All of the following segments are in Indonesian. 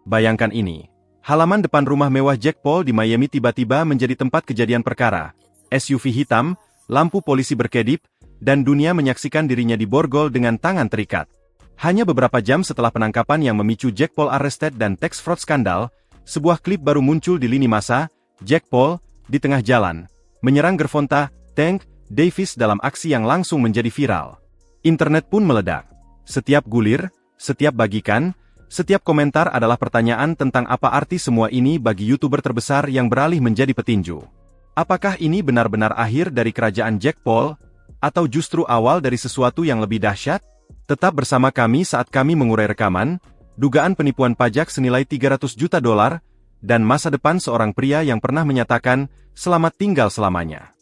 Bayangkan ini. Halaman depan rumah mewah Jack Paul di Miami tiba-tiba menjadi tempat kejadian perkara. SUV hitam, lampu polisi berkedip, dan dunia menyaksikan dirinya diborgol dengan tangan terikat. Hanya beberapa jam setelah penangkapan yang memicu Jack Paul arrested dan tax fraud skandal, sebuah klip baru muncul di lini masa. Jack Paul, di tengah jalan, menyerang Gervonta Tank Davis dalam aksi yang langsung menjadi viral. Internet pun meledak. Setiap gulir, setiap bagikan, setiap komentar adalah pertanyaan tentang apa arti semua ini bagi YouTuber terbesar yang beralih menjadi petinju. Apakah ini benar-benar akhir dari kerajaan Jack Paul, atau justru awal dari sesuatu yang lebih dahsyat? Tetap bersama kami saat kami mengurai rekaman, dugaan penipuan pajak senilai $300 juta, dan masa depan seorang pria yang pernah menyatakan, selamat tinggal selamanya.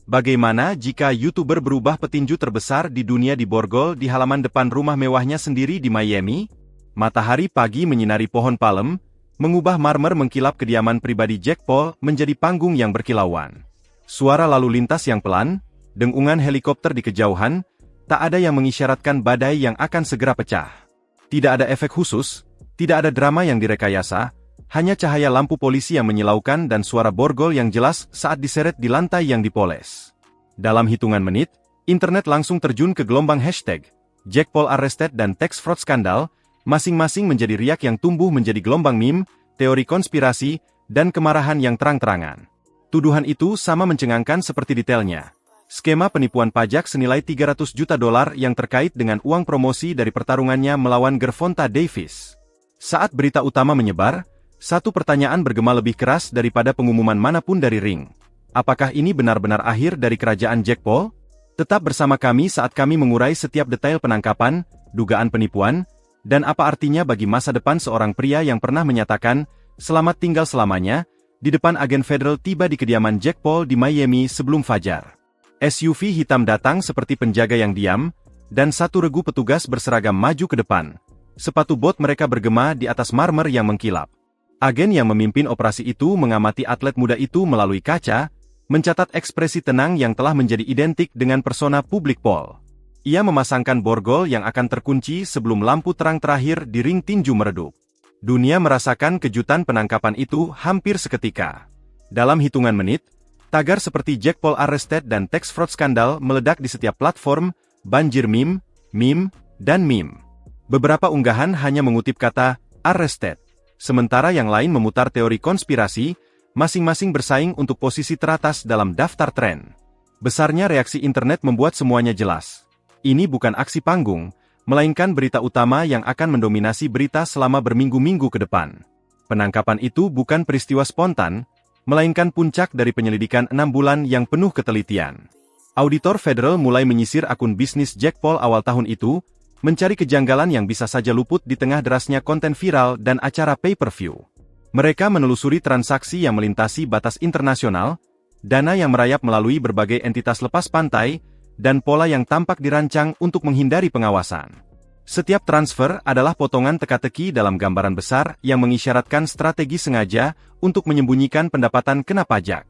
Bagaimana jika YouTuber berubah petinju terbesar di dunia diborgol di halaman depan rumah mewahnya sendiri di Miami? Matahari pagi menyinari pohon palem, mengubah marmer mengkilap kediaman pribadi Jack Paul menjadi panggung yang berkilauan. Suara lalu lintas yang pelan, dengungan helikopter di kejauhan, tak ada yang mengisyaratkan badai yang akan segera pecah. Tidak ada efek khusus, tidak ada drama yang direkayasa, hanya cahaya lampu polisi yang menyilaukan dan suara borgol yang jelas saat diseret di lantai yang dipoles. Dalam hitungan menit, internet langsung terjun ke gelombang hashtag Jack Paul arrested dan tax fraud skandal, masing-masing menjadi riak yang tumbuh menjadi gelombang meme, teori konspirasi, dan kemarahan yang terang-terangan. Tuduhan itu sama mencengangkan seperti detailnya. Skema penipuan pajak senilai $300 juta yang terkait dengan uang promosi dari pertarungannya melawan Gervonta Davis. Saat berita utama menyebar, satu pertanyaan bergema lebih keras daripada pengumuman manapun dari ring. Apakah ini benar-benar akhir dari kerajaan Jack Paul? Tetap bersama kami saat kami mengurai setiap detail penangkapan, dugaan penipuan, dan apa artinya bagi masa depan seorang pria yang pernah menyatakan, selamat tinggal selamanya, di depan agen federal tiba di kediaman Jack Paul di Miami sebelum fajar. SUV hitam datang seperti penjaga yang diam, dan satu regu petugas berseragam maju ke depan. Sepatu bot mereka bergema di atas marmer yang mengkilap. Agen yang memimpin operasi itu mengamati atlet muda itu melalui kaca, mencatat ekspresi tenang yang telah menjadi identik dengan persona publik Paul. Ia memasangkan borgol yang akan terkunci sebelum lampu terang terakhir di ring tinju meredup. Dunia merasakan kejutan penangkapan itu hampir seketika. Dalam hitungan menit, tagar seperti Jack Paul arrested dan tax fraud skandal meledak di setiap platform, banjir meme, dan meme. Beberapa unggahan hanya mengutip kata arrested, sementara yang lain memutar teori konspirasi, masing-masing bersaing untuk posisi teratas dalam daftar tren. Besarnya reaksi internet membuat semuanya jelas. Ini bukan aksi panggung, melainkan berita utama yang akan mendominasi berita selama berminggu-minggu ke depan. Penangkapan itu bukan peristiwa spontan, melainkan puncak dari penyelidikan 6 bulan yang penuh ketelitian. Auditor federal mulai menyisir akun bisnis Jack Paul awal tahun itu, mencari kejanggalan yang bisa saja luput di tengah derasnya konten viral dan acara pay-per-view. Mereka menelusuri transaksi yang melintasi batas internasional, dana yang merayap melalui berbagai entitas lepas pantai, dan pola yang tampak dirancang untuk menghindari pengawasan. Setiap transfer adalah potongan teka-teki dalam gambaran besar yang mengisyaratkan strategi sengaja untuk menyembunyikan pendapatan kena pajak.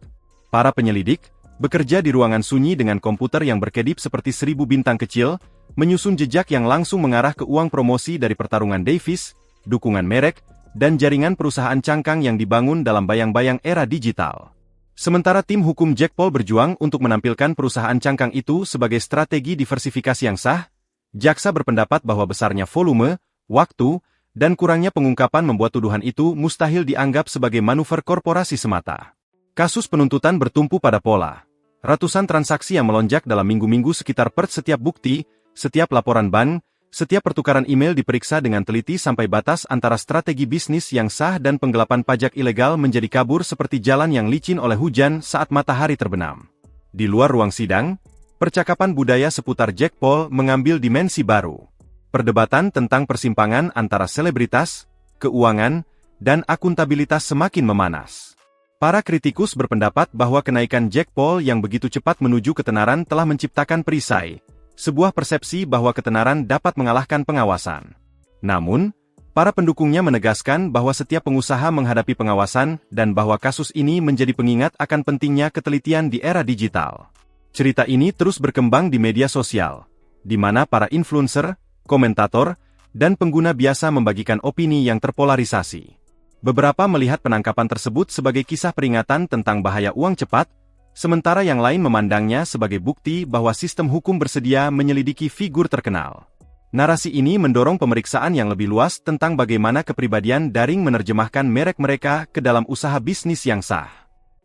Para penyelidik bekerja di ruangan sunyi dengan komputer yang berkedip seperti 1000 bintang kecil, menyusun jejak yang langsung mengarah ke uang promosi dari pertarungan Davis, dukungan merek, dan jaringan perusahaan cangkang yang dibangun dalam bayang-bayang era digital. Sementara tim hukum Jack Paul berjuang untuk menampilkan perusahaan cangkang itu sebagai strategi diversifikasi yang sah, jaksa berpendapat bahwa besarnya volume, waktu, dan kurangnya pengungkapan membuat tuduhan itu mustahil dianggap sebagai manuver korporasi semata. Kasus penuntutan bertumpu pada pola. Ratusan transaksi yang melonjak dalam minggu-minggu sekitar setiap bukti, setiap laporan bank, setiap pertukaran email diperiksa dengan teliti sampai batas antara strategi bisnis yang sah dan penggelapan pajak ilegal menjadi kabur seperti jalan yang licin oleh hujan saat matahari terbenam. Di luar ruang sidang, percakapan budaya seputar Jack Paul mengambil dimensi baru. Perdebatan tentang persimpangan antara selebritas, keuangan, dan akuntabilitas semakin memanas. Para kritikus berpendapat bahwa kenaikan Jack Paul yang begitu cepat menuju ketenaran telah menciptakan perisai, sebuah persepsi bahwa ketenaran dapat mengalahkan pengawasan. Namun, para pendukungnya menegaskan bahwa setiap pengusaha menghadapi pengawasan dan bahwa kasus ini menjadi pengingat akan pentingnya ketelitian di era digital. Cerita ini terus berkembang di media sosial, di mana para influencer, komentator, dan pengguna biasa membagikan opini yang terpolarisasi. Beberapa melihat penangkapan tersebut sebagai kisah peringatan tentang bahaya uang cepat, sementara yang lain memandangnya sebagai bukti bahwa sistem hukum bersedia menyelidiki figur terkenal. Narasi ini mendorong pemeriksaan yang lebih luas tentang bagaimana kepribadian daring menerjemahkan merek mereka ke dalam usaha bisnis yang sah.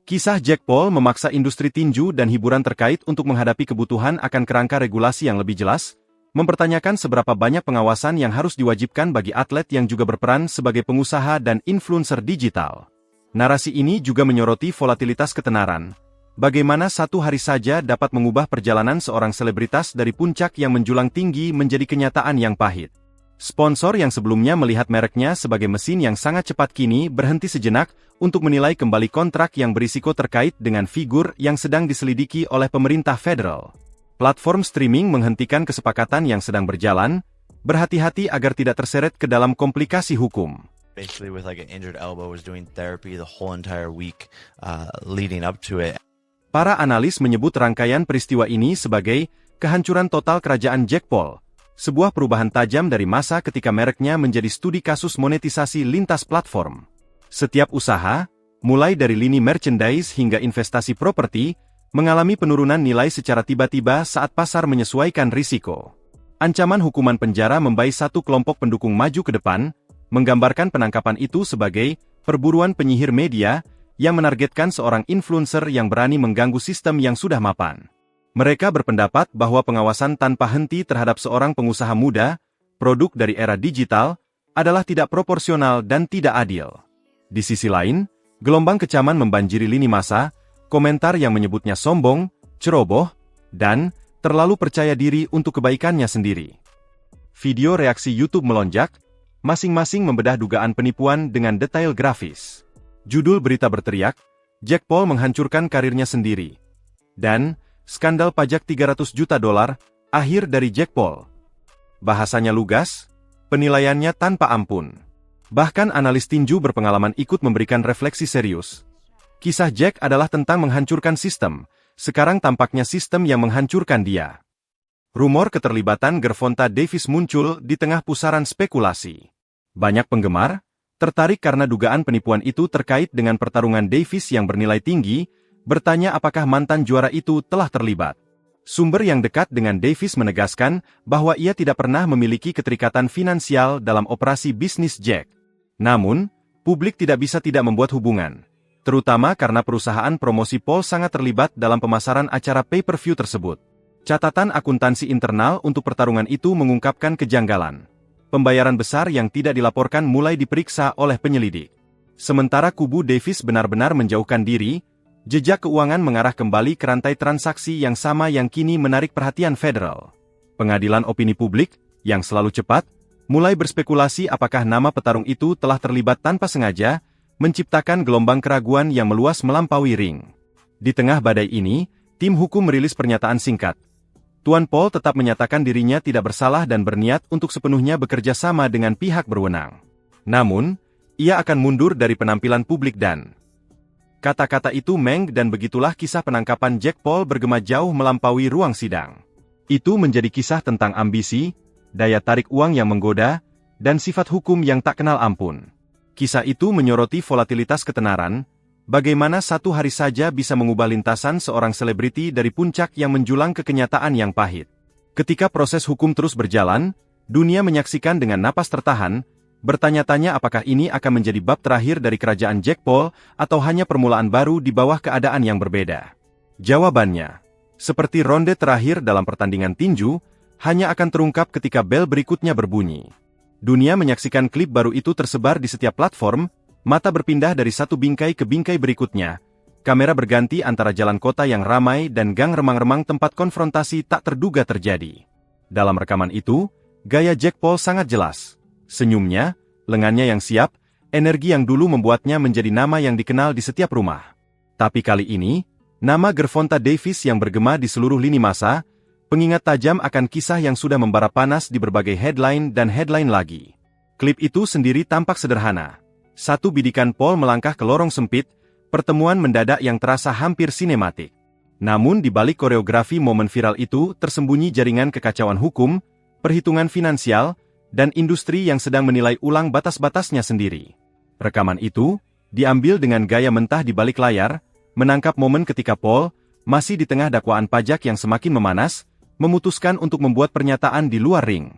Kisah Jake Paul memaksa industri tinju dan hiburan terkait untuk menghadapi kebutuhan akan kerangka regulasi yang lebih jelas, mempertanyakan seberapa banyak pengawasan yang harus diwajibkan bagi atlet yang juga berperan sebagai pengusaha dan influencer digital. Narasi ini juga menyoroti volatilitas ketenaran. Bagaimana satu hari saja dapat mengubah perjalanan seorang selebritas dari puncak yang menjulang tinggi menjadi kenyataan yang pahit. Sponsor yang sebelumnya melihat mereknya sebagai mesin yang sangat cepat kini berhenti sejenak untuk menilai kembali kontrak yang berisiko terkait dengan figur yang sedang diselidiki oleh pemerintah federal. Platform streaming menghentikan kesepakatan yang sedang berjalan, berhati-hati agar tidak terseret ke dalam komplikasi hukum. Basically with like an injured elbow, was doing therapy the whole entire week leading up to it. Para analis menyebut rangkaian peristiwa ini sebagai kehancuran total kerajaan Jake Paul, sebuah perubahan tajam dari masa ketika mereknya menjadi studi kasus monetisasi lintas platform. Setiap usaha, mulai dari lini merchandise hingga investasi properti, mengalami penurunan nilai secara tiba-tiba saat pasar menyesuaikan risiko. Ancaman hukuman penjara membayi satu kelompok pendukung maju ke depan, menggambarkan penangkapan itu sebagai perburuan penyihir media yang menargetkan seorang influencer yang berani mengganggu sistem yang sudah mapan. Mereka berpendapat bahwa pengawasan tanpa henti terhadap seorang pengusaha muda, produk dari era digital, adalah tidak proporsional dan tidak adil. Di sisi lain, gelombang kecaman membanjiri lini massa, komentar yang menyebutnya sombong, ceroboh, dan terlalu percaya diri untuk kebaikannya sendiri. Video reaksi YouTube melonjak, masing-masing membedah dugaan penipuan dengan detail grafis. Judul berita berteriak, Jake Paul menghancurkan karirnya sendiri. Dan, skandal pajak $300 juta, akhir dari Jake Paul. Bahasanya lugas, penilaiannya tanpa ampun. Bahkan analis tinju berpengalaman ikut memberikan refleksi serius. Kisah Jack adalah tentang menghancurkan sistem, sekarang tampaknya sistem yang menghancurkan dia. Rumor keterlibatan Gervonta Davis muncul di tengah pusaran spekulasi. Banyak penggemar tertarik karena dugaan penipuan itu terkait dengan pertarungan Davis yang bernilai tinggi, bertanya apakah mantan juara itu telah terlibat. Sumber yang dekat dengan Davis menegaskan bahwa ia tidak pernah memiliki keterikatan finansial dalam operasi bisnis Jack. Namun, publik tidak bisa tidak membuat hubungan. Terutama karena perusahaan promosi Paul sangat terlibat dalam pemasaran acara pay-per-view tersebut. Catatan akuntansi internal untuk pertarungan itu mengungkapkan kejanggalan. Pembayaran besar yang tidak dilaporkan mulai diperiksa oleh penyelidik. Sementara kubu Davis benar-benar menjauhkan diri, jejak keuangan mengarah kembali ke rantai transaksi yang sama yang kini menarik perhatian federal. Pengadilan opini publik, yang selalu cepat, mulai berspekulasi apakah nama petarung itu telah terlibat tanpa sengaja, menciptakan gelombang keraguan yang meluas melampaui ring. Di tengah badai ini, tim hukum merilis pernyataan singkat. Tuan Paul tetap menyatakan dirinya tidak bersalah dan berniat untuk sepenuhnya bekerja sama dengan pihak berwenang. Namun, ia akan mundur dari penampilan publik dan... Kata-kata itu meng dan begitulah kisah penangkapan Jake Paul bergema jauh melampaui ruang sidang. Itu menjadi kisah tentang ambisi, daya tarik uang yang menggoda, dan sifat hukum yang tak kenal ampun. Kisah itu menyoroti volatilitas ketenaran, bagaimana satu hari saja bisa mengubah lintasan seorang selebriti dari puncak yang menjulang ke kenyataan yang pahit. Ketika proses hukum terus berjalan, dunia menyaksikan dengan napas tertahan, bertanya-tanya apakah ini akan menjadi bab terakhir dari kerajaan Jake Paul, atau hanya permulaan baru di bawah keadaan yang berbeda. Jawabannya, seperti ronde terakhir dalam pertandingan tinju, hanya akan terungkap ketika bel berikutnya berbunyi. Dunia menyaksikan klip baru itu tersebar di setiap platform, mata berpindah dari satu bingkai ke bingkai berikutnya. Kamera berganti antara jalan kota yang ramai dan gang remang-remang tempat konfrontasi tak terduga terjadi. Dalam rekaman itu, gaya Jake Paul sangat jelas. Senyumnya, lengannya yang siap, energi yang dulu membuatnya menjadi nama yang dikenal di setiap rumah. Tapi kali ini, nama Gervonta Davis yang bergema di seluruh lini massa, pengingat tajam akan kisah yang sudah membara panas di berbagai headline dan headline lagi. Klip itu sendiri tampak sederhana. Satu bidikan Paul melangkah ke lorong sempit, pertemuan mendadak yang terasa hampir sinematik. Namun di balik koreografi momen viral itu tersembunyi jaringan kekacauan hukum, perhitungan finansial, dan industri yang sedang menilai ulang batas-batasnya sendiri. Rekaman itu diambil dengan gaya mentah di balik layar, menangkap momen ketika Paul, masih di tengah dakwaan pajak yang semakin memanas, memutuskan untuk membuat pernyataan di luar ring.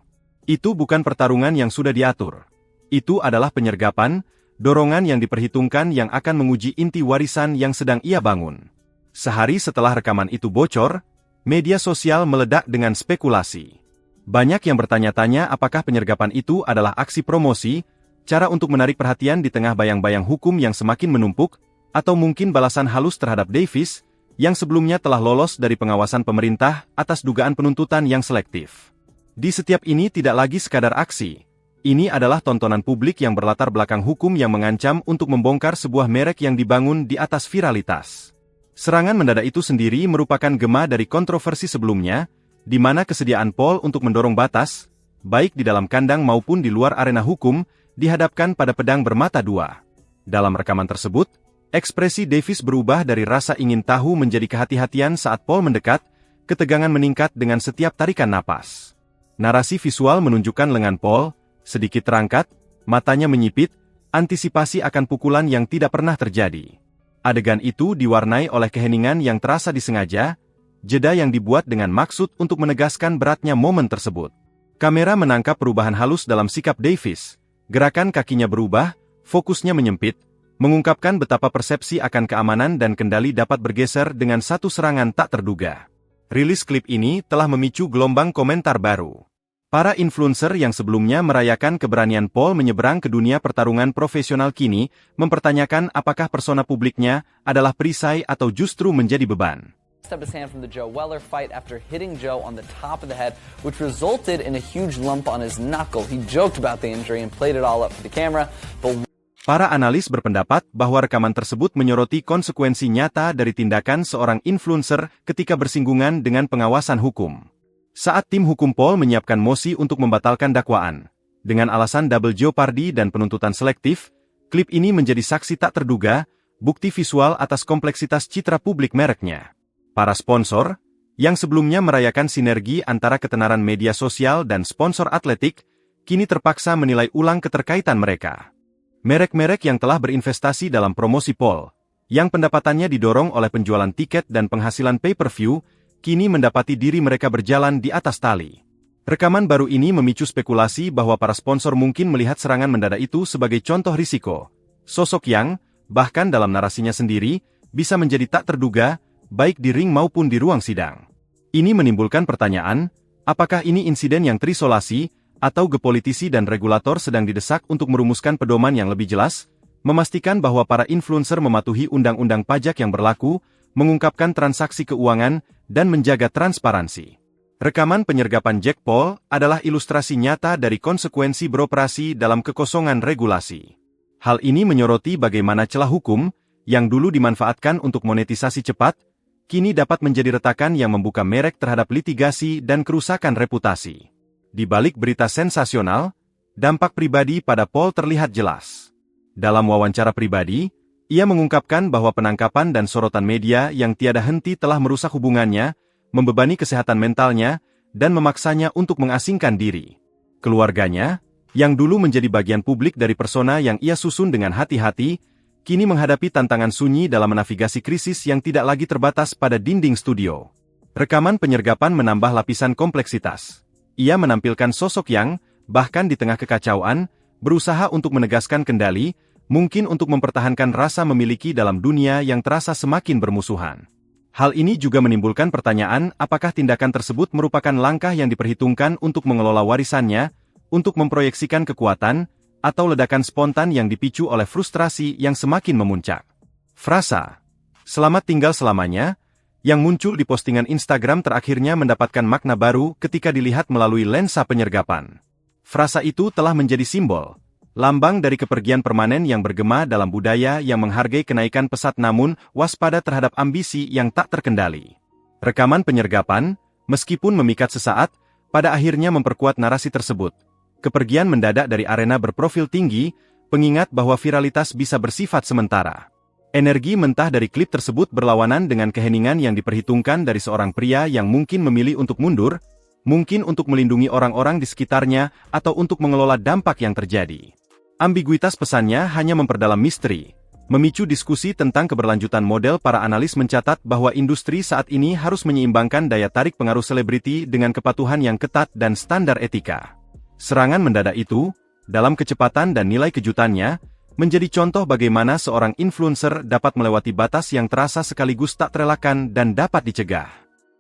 Itu bukan pertarungan yang sudah diatur. Itu adalah penyergapan, dorongan yang diperhitungkan yang akan menguji inti warisan yang sedang ia bangun. Sehari setelah rekaman itu bocor, media sosial meledak dengan spekulasi. Banyak yang bertanya-tanya apakah penyergapan itu adalah aksi promosi, cara untuk menarik perhatian di tengah bayang-bayang hukum yang semakin menumpuk, atau mungkin balasan halus terhadap Davis, yang sebelumnya telah lolos dari pengawasan pemerintah atas dugaan penuntutan yang selektif. Di setiap ini tidak lagi sekadar aksi. Ini adalah tontonan publik yang berlatar belakang hukum yang mengancam untuk membongkar sebuah merek yang dibangun di atas viralitas. Serangan mendadak itu sendiri merupakan gema dari kontroversi sebelumnya, di mana kesediaan Paul untuk mendorong batas, baik di dalam kandang maupun di luar arena hukum, dihadapkan pada pedang bermata dua. Dalam rekaman tersebut, ekspresi Davis berubah dari rasa ingin tahu menjadi kehati-hatian saat Paul mendekat, ketegangan meningkat dengan setiap tarikan napas. Narasi visual menunjukkan lengan Paul, sedikit terangkat, matanya menyipit, antisipasi akan pukulan yang tidak pernah terjadi. Adegan itu diwarnai oleh keheningan yang terasa disengaja, jeda yang dibuat dengan maksud untuk menegaskan beratnya momen tersebut. Kamera menangkap perubahan halus dalam sikap Davis, gerakan kakinya berubah, fokusnya menyempit, mengungkapkan betapa persepsi akan keamanan dan kendali dapat bergeser dengan satu serangan tak terduga. Rilis klip ini telah memicu gelombang komentar baru. Para influencer yang sebelumnya merayakan keberanian Paul menyeberang ke dunia pertarungan profesional kini, mempertanyakan apakah persona publiknya adalah perisai atau justru menjadi beban. Stepped his hand from the Joe Weller fight after hitting Joe on the top of the head, which resulted in a huge lump on his knuckle. He joked about the injury and played it all up for the camera, but para analis berpendapat bahwa rekaman tersebut menyoroti konsekuensi nyata dari tindakan seorang influencer ketika bersinggungan dengan pengawasan hukum. Saat tim hukum Paul menyiapkan mosi untuk membatalkan dakwaan, dengan alasan double jeopardy dan penuntutan selektif, klip ini menjadi saksi tak terduga, bukti visual atas kompleksitas citra publik mereknya. Para sponsor, yang sebelumnya merayakan sinergi antara ketenaran media sosial dan sponsor atletik, kini terpaksa menilai ulang keterkaitan mereka. Merek-merek yang telah berinvestasi dalam promosi Paul, yang pendapatannya didorong oleh penjualan tiket dan penghasilan pay-per-view, kini mendapati diri mereka berjalan di atas tali. Rekaman baru ini memicu spekulasi bahwa para sponsor mungkin melihat serangan mendadak itu sebagai contoh risiko. Sosok yang, bahkan dalam narasinya sendiri, bisa menjadi tak terduga, baik di ring maupun di ruang sidang. Ini menimbulkan pertanyaan, apakah ini insiden yang terisolasi, atau geopolitisi dan regulator sedang didesak untuk merumuskan pedoman yang lebih jelas, memastikan bahwa para influencer mematuhi undang-undang pajak yang berlaku, mengungkapkan transaksi keuangan, dan menjaga transparansi. Rekaman penyergapan Jake Paul adalah ilustrasi nyata dari konsekuensi beroperasi dalam kekosongan regulasi. Hal ini menyoroti bagaimana celah hukum, yang dulu dimanfaatkan untuk monetisasi cepat, kini dapat menjadi retakan yang membuka merek terhadap litigasi dan kerusakan reputasi. Di balik berita sensasional, dampak pribadi pada Paul terlihat jelas. Dalam wawancara pribadi, ia mengungkapkan bahwa penangkapan dan sorotan media yang tiada henti telah merusak hubungannya, membebani kesehatan mentalnya, dan memaksanya untuk mengasingkan diri. Keluarganya, yang dulu menjadi bagian publik dari persona yang ia susun dengan hati-hati, kini menghadapi tantangan sunyi dalam menavigasi krisis yang tidak lagi terbatas pada dinding studio. Rekaman penyergapan menambah lapisan kompleksitas. Ia menampilkan sosok yang, bahkan di tengah kekacauan, berusaha untuk menegaskan kendali, mungkin untuk mempertahankan rasa memiliki dalam dunia yang terasa semakin bermusuhan. Hal ini juga menimbulkan pertanyaan apakah tindakan tersebut merupakan langkah yang diperhitungkan untuk mengelola warisannya, untuk memproyeksikan kekuatan, atau ledakan spontan yang dipicu oleh frustrasi yang semakin memuncak. Frasa "selamat tinggal selamanya" yang muncul di postingan Instagram terakhirnya mendapatkan makna baru ketika dilihat melalui lensa penyergapan. Frasa itu telah menjadi simbol, lambang dari kepergian permanen yang bergema dalam budaya yang menghargai kenaikan pesat namun waspada terhadap ambisi yang tak terkendali. Rekaman penyergapan, meskipun memikat sesaat, pada akhirnya memperkuat narasi tersebut. Kepergian mendadak dari arena berprofil tinggi, pengingat bahwa viralitas bisa bersifat sementara. Energi mentah dari klip tersebut berlawanan dengan keheningan yang diperhitungkan dari seorang pria yang mungkin memilih untuk mundur, Mungkin untuk melindungi orang-orang di sekitarnya atau untuk mengelola dampak yang terjadi. Ambiguitas pesannya hanya memperdalam misteri, memicu diskusi tentang keberlanjutan model. Para analis mencatat bahwa industri saat ini harus menyeimbangkan daya tarik pengaruh selebriti dengan kepatuhan yang ketat dan standar etika. Serangan mendadak itu, dalam kecepatan dan nilai kejutannya, menjadi contoh bagaimana seorang influencer dapat melewati batas yang terasa sekaligus tak terelakkan dan dapat dicegah.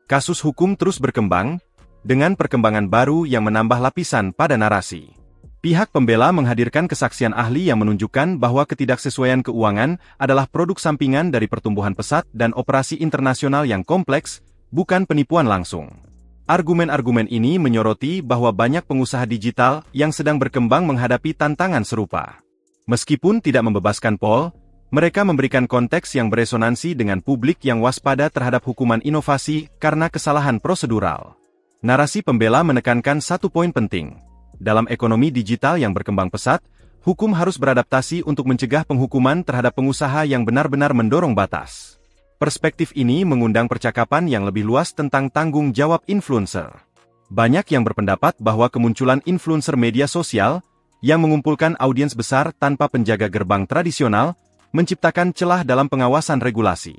Kasus hukum terus berkembang, dengan perkembangan baru yang menambah lapisan pada narasi. Pihak pembela menghadirkan kesaksian ahli yang menunjukkan bahwa ketidaksesuaian keuangan adalah produk sampingan dari pertumbuhan pesat dan operasi internasional yang kompleks, bukan penipuan langsung. Argumen-argumen ini menyoroti bahwa banyak pengusaha digital yang sedang berkembang menghadapi tantangan serupa. Meskipun tidak membebaskan Paul, mereka memberikan konteks yang beresonansi dengan publik yang waspada terhadap hukuman inovasi karena kesalahan prosedural. Narasi pembela menekankan satu poin penting. Dalam ekonomi digital yang berkembang pesat, hukum harus beradaptasi untuk mencegah penghukuman terhadap pengusaha yang benar-benar mendorong batas. Perspektif ini mengundang percakapan yang lebih luas tentang tanggung jawab influencer. Banyak yang berpendapat bahwa kemunculan influencer media sosial, yang mengumpulkan audiens besar tanpa penjaga gerbang tradisional, menciptakan celah dalam pengawasan regulasi.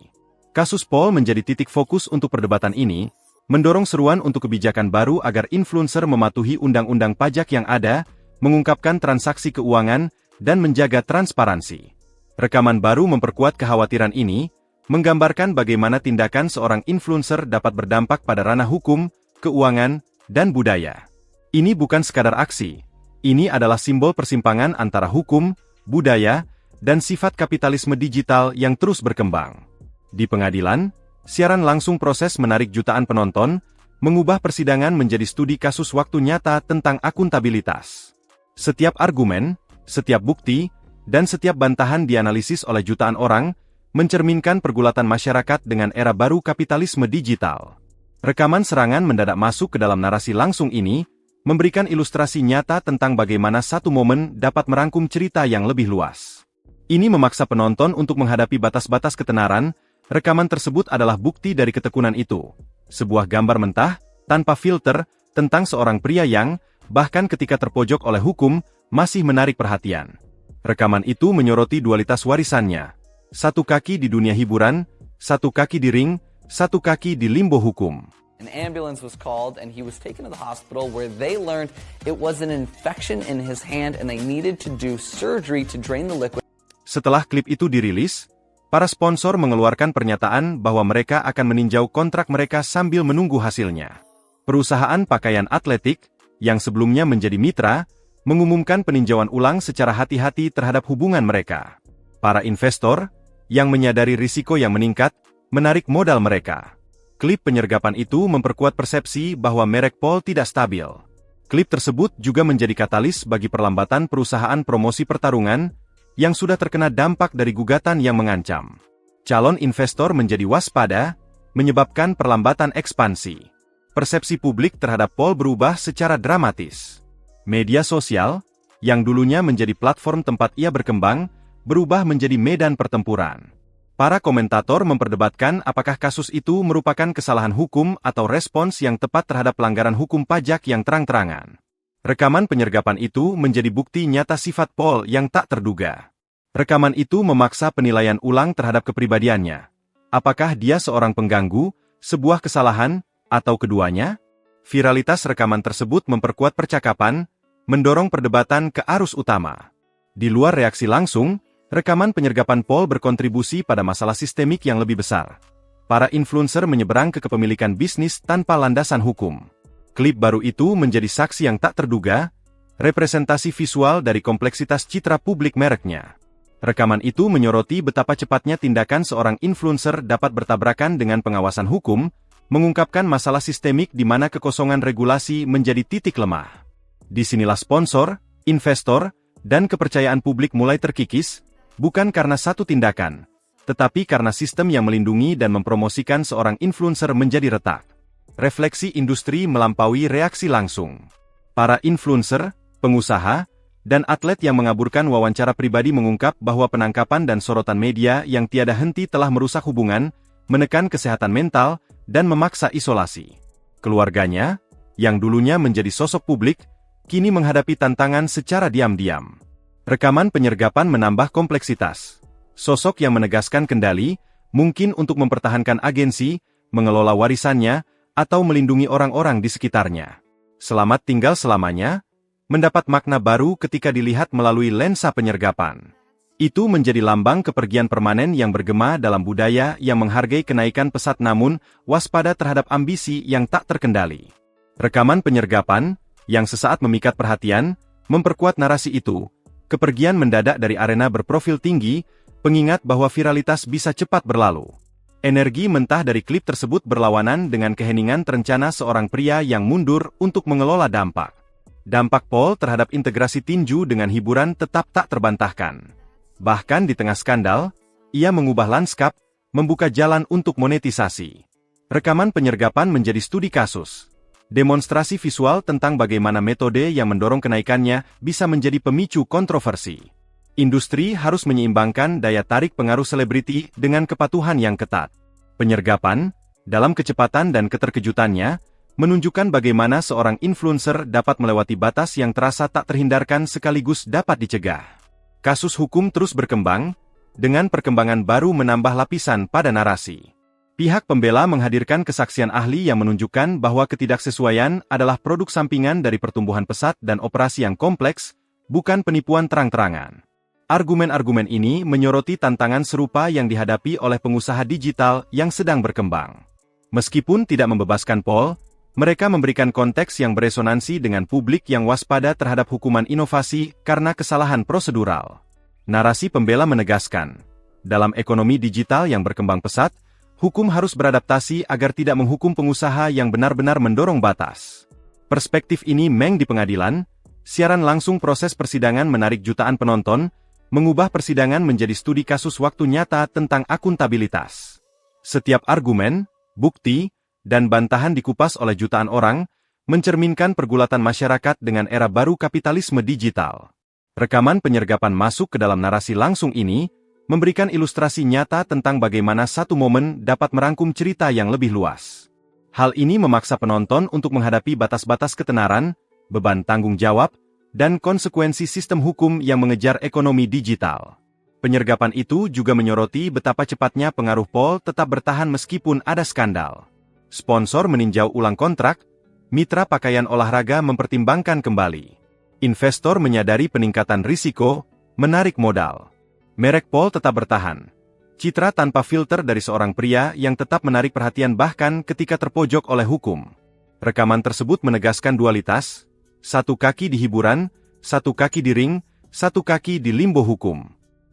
Kasus Paul menjadi titik fokus untuk perdebatan ini, mendorong seruan untuk kebijakan baru agar influencer mematuhi undang-undang pajak yang ada, mengungkapkan transaksi keuangan, dan menjaga transparansi. Rekaman baru memperkuat kekhawatiran ini, menggambarkan bagaimana tindakan seorang influencer dapat berdampak pada ranah hukum, keuangan, dan budaya. Ini bukan sekadar aksi, ini adalah simbol persimpangan antara hukum, budaya, dan sifat kapitalisme digital yang terus berkembang. Di pengadilan, siaran langsung proses menarik jutaan penonton, mengubah persidangan menjadi studi kasus waktu nyata tentang akuntabilitas. Setiap argumen, setiap bukti, dan setiap bantahan dianalisis oleh jutaan orang, mencerminkan pergulatan masyarakat dengan era baru kapitalisme digital. Rekaman serangan mendadak masuk ke dalam narasi langsung ini, memberikan ilustrasi nyata tentang bagaimana satu momen dapat merangkum cerita yang lebih luas. Ini memaksa penonton untuk menghadapi batas-batas ketenaran. Rekaman tersebut adalah bukti dari ketekunan itu. Sebuah gambar mentah, tanpa filter, tentang seorang pria yang, bahkan ketika terpojok oleh hukum, masih menarik perhatian. Rekaman itu menyoroti dualitas warisannya. Satu kaki di dunia hiburan, satu kaki di ring, satu kaki di limbo hukum. An ambulance was called and he was taken to the hospital where they learned it was an infection in his hand and they needed to do surgery to drain the liquid. Setelah klip itu dirilis, para sponsor mengeluarkan pernyataan bahwa mereka akan meninjau kontrak mereka sambil menunggu hasilnya. Perusahaan pakaian atletik, yang sebelumnya menjadi mitra, mengumumkan peninjauan ulang secara hati-hati terhadap hubungan mereka. Para investor, yang menyadari risiko yang meningkat, menarik modal mereka. Klip penyergapan itu memperkuat persepsi bahwa merek Paul tidak stabil. Klip tersebut juga menjadi katalis bagi perlambatan perusahaan promosi pertarungan, yang sudah terkena dampak dari gugatan yang mengancam. Calon investor menjadi waspada, menyebabkan perlambatan ekspansi. Persepsi publik terhadap Paul berubah secara dramatis. Media sosial, yang dulunya menjadi platform tempat ia berkembang, berubah menjadi medan pertempuran. Para komentator memperdebatkan apakah kasus itu merupakan kesalahan hukum atau respons yang tepat terhadap pelanggaran hukum pajak yang terang-terangan. Rekaman penyergapan itu menjadi bukti nyata sifat Paul yang tak terduga. Rekaman itu memaksa penilaian ulang terhadap kepribadiannya. Apakah dia seorang pengganggu, sebuah kesalahan, atau keduanya? Viralitas rekaman tersebut memperkuat percakapan, mendorong perdebatan ke arus utama. Di luar reaksi langsung, rekaman penyergapan Paul berkontribusi pada masalah sistemik yang lebih besar. Para influencer menyeberang ke kepemilikan bisnis tanpa landasan hukum. Klip baru itu menjadi saksi yang tak terduga, representasi visual dari kompleksitas citra publik mereknya. Rekaman itu menyoroti betapa cepatnya tindakan seorang influencer dapat bertabrakan dengan pengawasan hukum, mengungkapkan masalah sistemik di mana kekosongan regulasi menjadi titik lemah. Disinilah sponsor, investor, dan kepercayaan publik mulai terkikis, bukan karena satu tindakan, tetapi karena sistem yang melindungi dan mempromosikan seorang influencer menjadi retak. Refleksi industri melampaui reaksi langsung. Para influencer, pengusaha, dan atlet yang mengaburkan wawancara pribadi mengungkap bahwa penangkapan dan sorotan media yang tiada henti telah merusak hubungan, menekan kesehatan mental, dan memaksa isolasi. Keluarganya, yang dulunya menjadi sosok publik, kini menghadapi tantangan secara diam-diam. Rekaman penyergapan menambah kompleksitas. Sosok yang menegaskan kendali, mungkin untuk mempertahankan agensi, mengelola warisannya, atau melindungi orang-orang di sekitarnya. Selamat tinggal selamanya, mendapat makna baru ketika dilihat melalui lensa penyergapan. Itu menjadi lambang kepergian permanen yang bergema dalam budaya yang menghargai kenaikan pesat namun waspada terhadap ambisi yang tak terkendali. Rekaman penyergapan, yang sesaat memikat perhatian, memperkuat narasi itu. Kepergian mendadak dari arena berprofil tinggi, pengingat bahwa viralitas bisa cepat berlalu. Energi mentah dari klip tersebut berlawanan dengan keheningan terencana seorang pria yang mundur untuk mengelola dampak. Dampak Paul terhadap integrasi tinju dengan hiburan tetap tak terbantahkan. Bahkan di tengah skandal, ia mengubah lanskap, membuka jalan untuk monetisasi. Rekaman penyergapan menjadi studi kasus. Demonstrasi visual tentang bagaimana metode yang mendorong kenaikannya bisa menjadi pemicu kontroversi. Industri harus menyeimbangkan daya tarik pengaruh selebriti dengan kepatuhan yang ketat. Penyergapan, dalam kecepatan dan keterkejutannya, menunjukkan bagaimana seorang influencer dapat melewati batas yang terasa tak terhindarkan sekaligus dapat dicegah. Kasus hukum terus berkembang, dengan perkembangan baru menambah lapisan pada narasi. Pihak pembela menghadirkan kesaksian ahli yang menunjukkan bahwa ketidaksesuaian adalah produk sampingan dari pertumbuhan pesat dan operasi yang kompleks, bukan penipuan terang-terangan. Argumen-argumen ini menyoroti tantangan serupa yang dihadapi oleh pengusaha digital yang sedang berkembang. Meskipun tidak membebaskan Paul, mereka memberikan konteks yang beresonansi dengan publik yang waspada terhadap hukuman inovasi karena kesalahan prosedural. Narasi pembela menegaskan, dalam ekonomi digital yang berkembang pesat, hukum harus beradaptasi agar tidak menghukum pengusaha yang benar-benar mendorong batas. Perspektif ini meng di pengadilan, siaran langsung proses persidangan menarik jutaan penonton, mengubah persidangan menjadi studi kasus waktu nyata tentang akuntabilitas. Setiap argumen, bukti, dan bantahan dikupas oleh jutaan orang, mencerminkan pergulatan masyarakat dengan era baru kapitalisme digital. Rekaman penyergapan masuk ke dalam narasi langsung ini, memberikan ilustrasi nyata tentang bagaimana satu momen dapat merangkum cerita yang lebih luas. Hal ini memaksa penonton untuk menghadapi batas-batas ketenaran, beban tanggung jawab, dan konsekuensi sistem hukum yang mengejar ekonomi digital. Penyergapan itu juga menyoroti betapa cepatnya pengaruh Paul tetap bertahan meskipun ada skandal. Sponsor meninjau ulang kontrak, mitra pakaian olahraga mempertimbangkan kembali. Investor menyadari peningkatan risiko, menarik modal. Merek Paul tetap bertahan. Citra tanpa filter dari seorang pria yang tetap menarik perhatian bahkan ketika terpojok oleh hukum. Rekaman tersebut menegaskan dualitas, satu kaki di hiburan, satu kaki di ring, satu kaki di limbo hukum.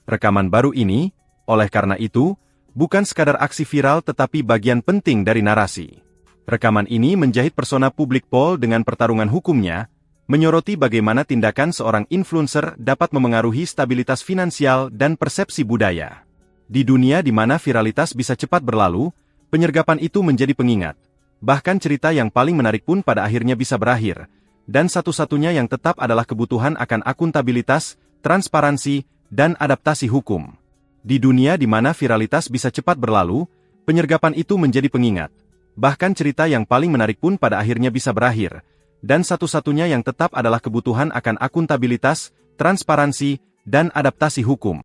Rekaman baru ini, oleh karena itu, bukan sekadar aksi viral tetapi bagian penting dari narasi. Rekaman ini menjahit persona publik Paul dengan pertarungan hukumnya, menyoroti bagaimana tindakan seorang influencer dapat memengaruhi stabilitas finansial dan persepsi budaya. Di dunia di mana viralitas bisa cepat berlalu, penyergapan itu menjadi pengingat. Bahkan cerita yang paling menarik pun pada akhirnya bisa berakhir, dan satu-satunya yang tetap adalah kebutuhan akan akuntabilitas, transparansi, dan adaptasi hukum. Di dunia di mana viralitas bisa cepat berlalu, penyergapan itu menjadi pengingat. Bahkan cerita yang paling menarik pun pada akhirnya bisa berakhir, dan satu-satunya yang tetap adalah kebutuhan akan akuntabilitas, transparansi, dan adaptasi hukum.